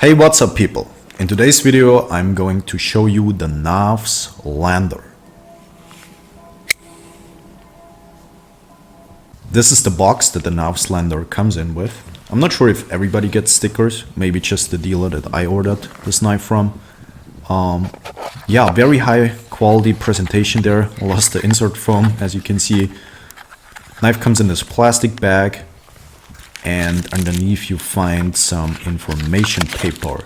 Hey, what's up people? In today's video I'm going to show you the Knafs Lander. This is the box that the Knafs Lander comes in with. I'm not sure if everybody gets stickers, maybe just the dealer that I ordered this knife from. Yeah, very high quality presentation there. I lost the insert foam, as you can see. Knife comes in this plastic bag, and underneath you find some information paper.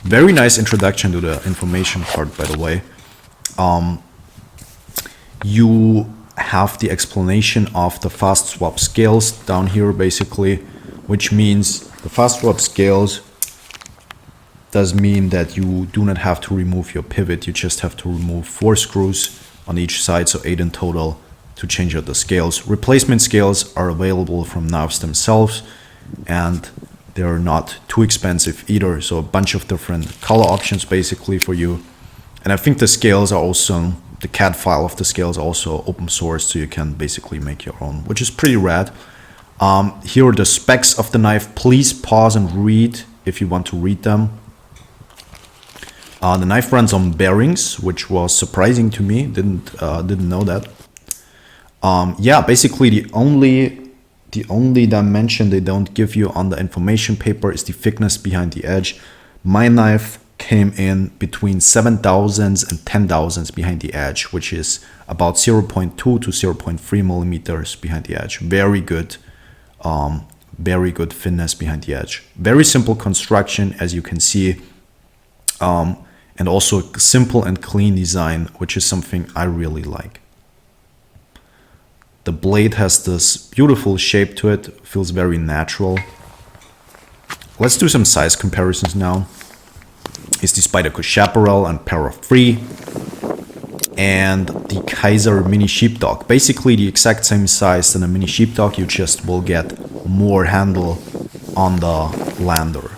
Very nice introduction to the information part, by the way. You have the explanation of the fast swap scales down here basically, which means the fast swap scales does mean that you do not have to remove your pivot. You just have to remove 4 screws on each side, so 8 in total, to change out the scales. Replacement scales are available from Knafs themselves, and they're not too expensive either. So a bunch of different color options basically for you. And I think the scales are also, the CAD file of the scales are also open source, so you can basically make your own, which is pretty rad. Here are the specs of the knife. Please pause and read if you want to read them. The knife runs on bearings, which was surprising to me. Didn't know that. Yeah, basically the only dimension they don't give you on the information paper is the thickness behind the edge. My knife came in between 7 thousandths and 10 thousandths behind the edge, which is about 0.2 to 0.3 millimeters behind the edge. Very good thinness behind the edge. Very simple construction, as you can see, and also simple and clean design, which is something I really like. The blade has this beautiful shape to it, feels very natural. Let's do some size comparisons now. It's the Spyderco Chaparral and Para 3 and the Kaiser Mini Sheepdog. Basically the exact same size than a Mini Sheepdog, you just will get more handle on the Lander.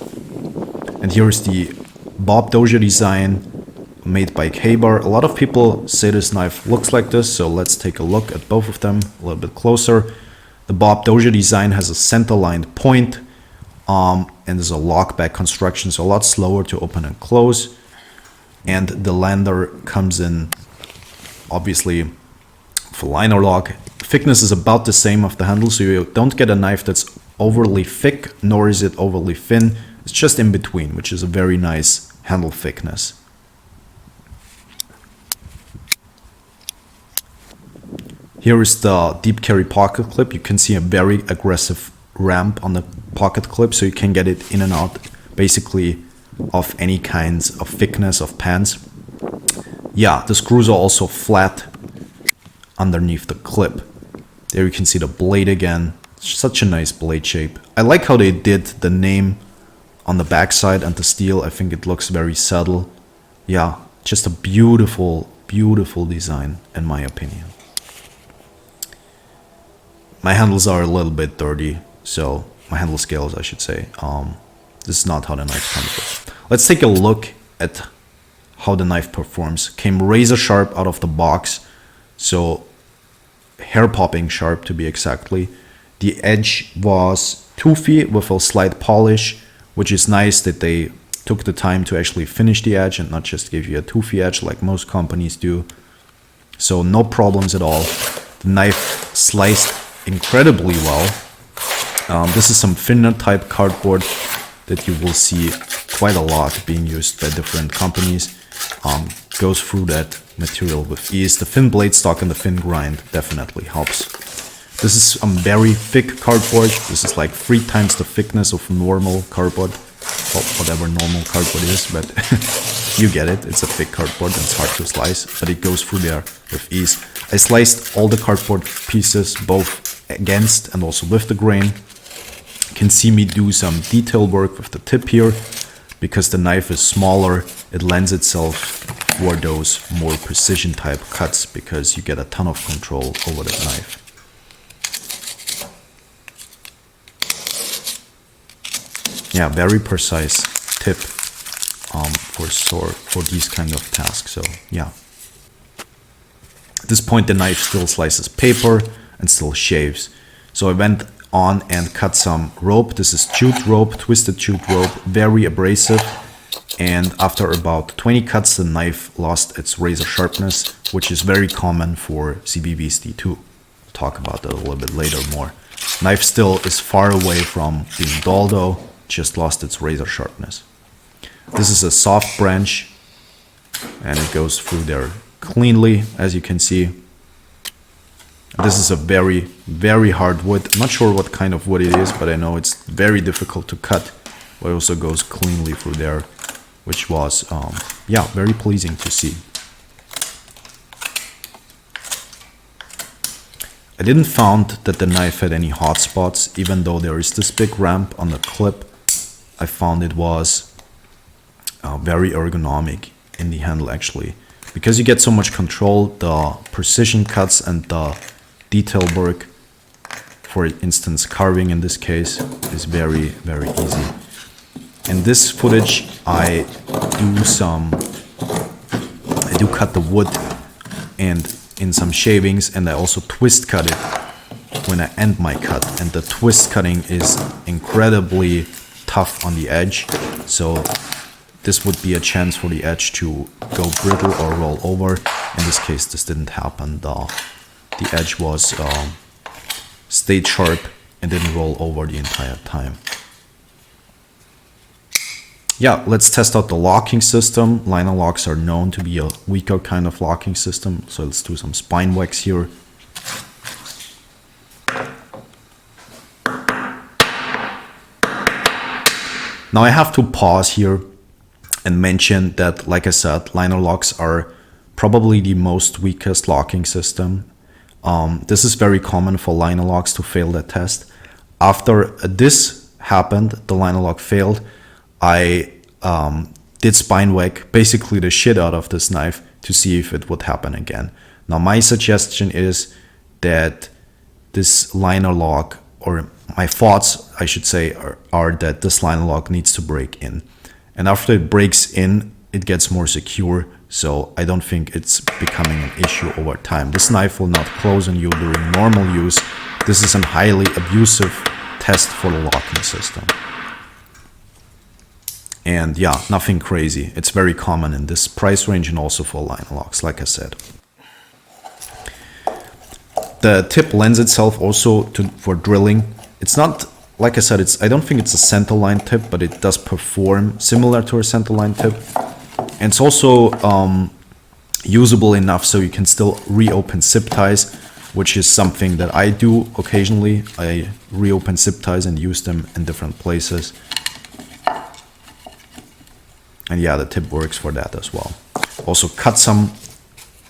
And here is the Bob Dozier design made by K-Bar. A lot of people say this knife looks like this, so let's take a look at both of them a little bit closer. The Bob Dozier design has a center-lined point, and there's a lockback construction, so a lot slower to open and close. And the Lander comes in, obviously, for liner lock. Thickness is about the same of the handle, so you don't get a knife that's overly thick, nor is it overly thin. It's just in between, which is a very nice handle thickness. Here is the deep carry pocket clip. You can see a very aggressive ramp on the pocket clip, so you can get it in and out basically of any kinds of thickness of pants. Yeah, the screws are also flat underneath the clip. There you can see the blade again. Such a nice blade shape. I like how they did the name on the backside and the steel. I think it looks very subtle. Yeah, just a beautiful, beautiful design in my opinion. My handles are a little bit dirty, so my handle scales, I should say. This is not how the knife comes with. Let's take a look at how the knife performs. Came razor sharp out of the box, so hair popping sharp to be exactly. The edge was toothy with a slight polish, which is nice that they took the time to actually finish the edge and not just give you a toothy edge like most companies do. So no problems at all. The knife sliced incredibly well. This is some thinner type cardboard that you will see quite a lot being used by different companies. Goes through that material with ease. The thin blade stock and the thin grind definitely helps. This is some very thick cardboard. This is like 3 times the thickness of normal cardboard. Well, whatever normal cardboard is, but you get it. It's a thick cardboard and it's hard to slice, but it goes through there with ease. I sliced all the cardboard pieces, both against and also with the grain. You can see me do some detail work with the tip here. Because the knife is smaller, it lends itself for those more precision type cuts, because you get a ton of control over the knife. Yeah, very precise tip for these kind of tasks. So yeah, at this point the knife still slices paper and still shaves. So I went on and cut some rope. This is jute rope, twisted jute rope, very abrasive. And after about 20 cuts, the knife lost its razor sharpness, which is very common for CBBs D2. We'll talk about that a little bit later more. Knife still is far away from being dull though, just lost its razor sharpness. This is a soft branch and it goes through there cleanly, as you can see. This is a very, very hard wood. I'm not sure what kind of wood it is, but I know it's very difficult to cut. But it also goes cleanly through there, which was, yeah, very pleasing to see. I didn't find that the knife had any hot spots, even though there is this big ramp on the clip. I found it was very ergonomic in the handle actually. Because you get so much control, the precision cuts and the detail work, for instance carving in this case, is very, very easy. In this footage I do cut the wood and in some shavings, and I also twist cut it when I end my cut, and the twist cutting is incredibly tough on the edge, so this would be a chance for the edge to go brittle or roll over. In this case this didn't happen. The edge was stayed sharp and didn't roll over the entire time. Yeah, let's test out the locking system. Liner locks are known to be a weaker kind of locking system, so let's do some spine wax here. Now I have to pause here and mention that, like I said, liner locks are probably the most weakest locking system. This is very common for liner locks to fail that test. After this happened, the liner lock failed, I did spine whack basically the shit out of this knife to see if it would happen again. Now my suggestion is that this liner lock, or my thoughts I should say, are that this liner lock needs to break in. And after it breaks in, it gets more secure, so I don't think it's becoming an issue over time. This knife will not close on you during normal use. This is a highly abusive test for the locking system. And yeah, nothing crazy. It's very common in this price range and also for liner locks, like I said. The tip lends itself also for drilling. It's not, like I said, I don't think it's a centerline tip, but it does perform similar to a centerline tip. And it's also usable enough so you can still reopen zip ties, which is something that I do occasionally. I reopen zip ties and use them in different places. And yeah, the tip works for that as well. Also cut some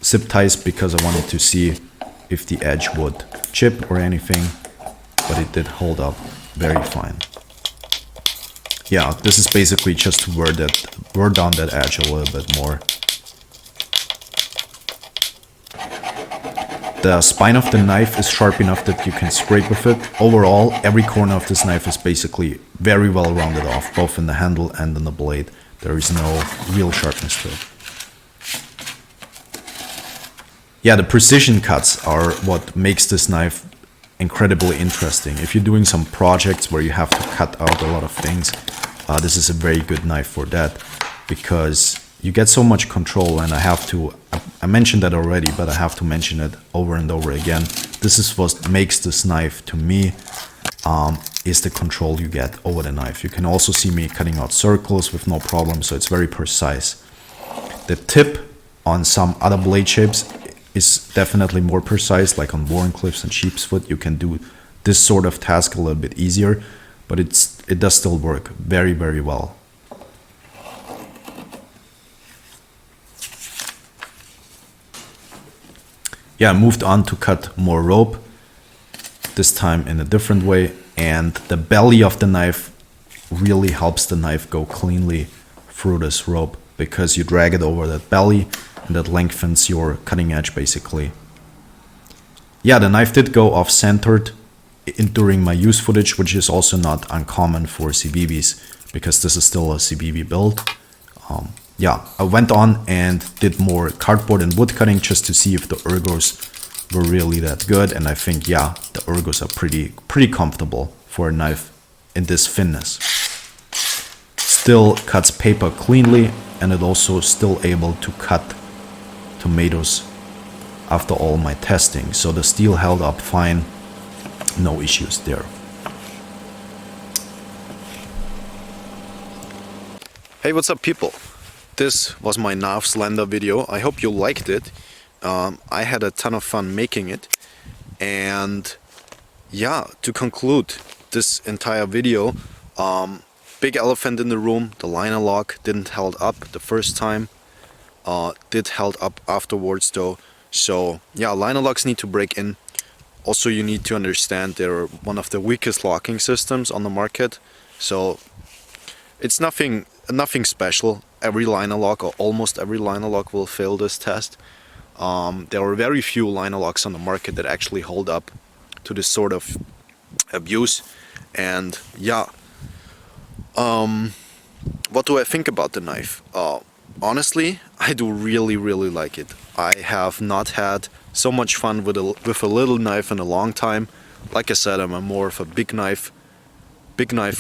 zip ties because I wanted to see if the edge would chip or anything, but it did hold up very fine. Yeah, this is basically just to wear down that edge a little bit more. The spine of the knife is sharp enough that you can scrape with it. Overall, every corner of this knife is basically very well rounded off, both in the handle and in the blade. There is no real sharpness to it. Yeah, the precision cuts are what makes this knife incredibly interesting. If you're doing some projects where you have to cut out a lot of things, this is a very good knife for that, because you get so much control. And I mentioned that already, but I have to mention it over and over again. This is what makes this knife to me, is the control you get over the knife. You can also see me cutting out circles with no problem, so it's very precise. The tip on some other blade shapes is definitely more precise, like on Warncliffs and Sheepsfoot. You can do this sort of task a little bit easier, but it does still work very, very well. Yeah, I moved on to cut more rope, this time in a different way, and the belly of the knife really helps the knife go cleanly through this rope, because you drag it over that belly and that lengthens your cutting edge basically. Yeah, the knife did go off-centered during my use footage, which is also not uncommon for CBBs, because this is still a CBB build. Yeah, I went on and did more cardboard and wood cutting just to see if the ergos were really that good, and I think, yeah, the ergos are pretty comfortable for a knife in this thinness. Still cuts paper cleanly, and it also still able to cut tomatoes after all my testing. So the steel held up fine, no issues there. Hey, what's up people? This was my Knafs Lander video. I hope you liked it. I had a ton of fun making it. And yeah, to conclude this entire video, big elephant in the room, the liner lock didn't held up the first time. Did held up afterwards though. So yeah, liner locks need to break in. Also, you need to understand they're one of the weakest locking systems on the market. So it's nothing special. Every liner lock, or almost every liner lock, will fail this test. There are very few liner locks on the market that actually hold up to this sort of abuse. And yeah, what do I think about the knife? Honestly, I do really like it. I have not had so much fun with a little knife in a long time. Like I said, I'm more of a big knife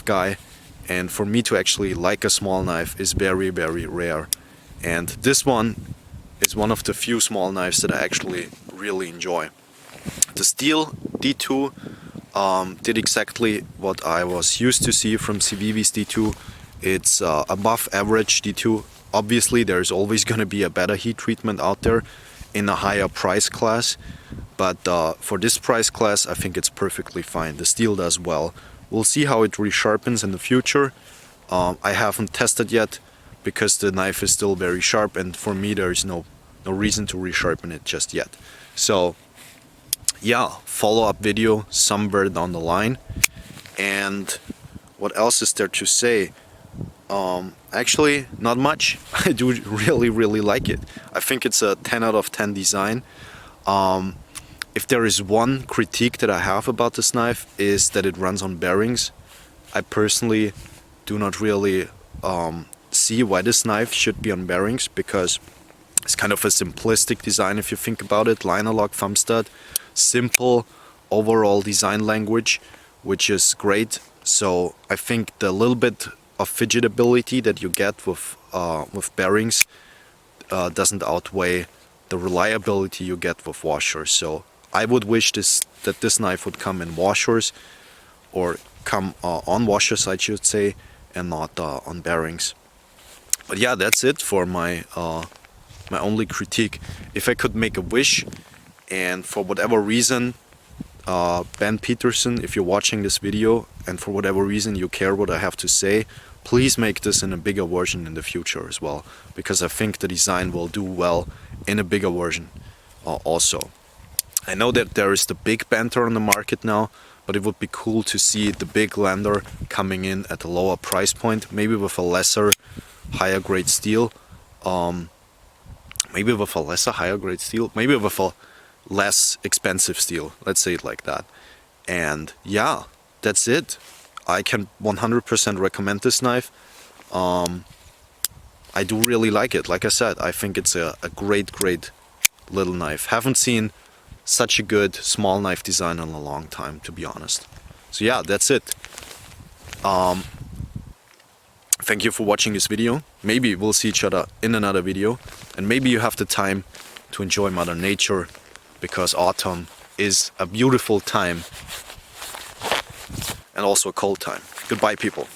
guy, and for me to actually like a small knife is very rare. And this one is one of the few small knives that I actually really enjoy. The steel D2 did exactly what I was used to see from CVV's D2. It's above average D2. Obviously, there's always going to be a better heat treatment out there in a higher price class, but for this price class, I think it's perfectly fine. The steel does well. We'll see how it resharpens in the future. I haven't tested yet because the knife is still very sharp, and for me, there's no reason to resharpen it just yet. So yeah, follow-up video somewhere down the line. And what else is there to say? Actually, not much. I do really like it. I think it's a 10 out of 10 design. If there is one critique that I have about this knife, is that it runs on bearings. I personally do not really see why this knife should be on bearings, because it's kind of a simplistic design if you think about it. Liner lock, thumb stud, simple overall design language, which is great. So I think the little bit of fidgetability that you get with bearings doesn't outweigh the reliability you get with washers. So I would wish that this knife would come in washers, or come on washers, I should say, and not on bearings. But yeah, that's it for my my only critique. If I could make a wish, and for whatever reason, Ben Peterson, if you're watching this video and for whatever reason you care what I have to say, please make this in a bigger version in the future as well, because I think the design will do well in a bigger version also. I know that there is the big Banter on the market now, but it would be cool to see the big Lander coming in at a lower price point, maybe with a lesser, higher grade steel. Maybe with a less expensive steel, let's say it like that. And yeah, that's it. I can 100% recommend this knife. I do really like it. Like I said, I think it's a great little knife. Haven't seen such a good small knife design in a long time, to be honest. So yeah, that's it. Thank you for watching this video. Maybe we'll see each other in another video, and maybe you have the time to enjoy Mother Nature, because autumn is a beautiful time and also a cold time. Goodbye, people.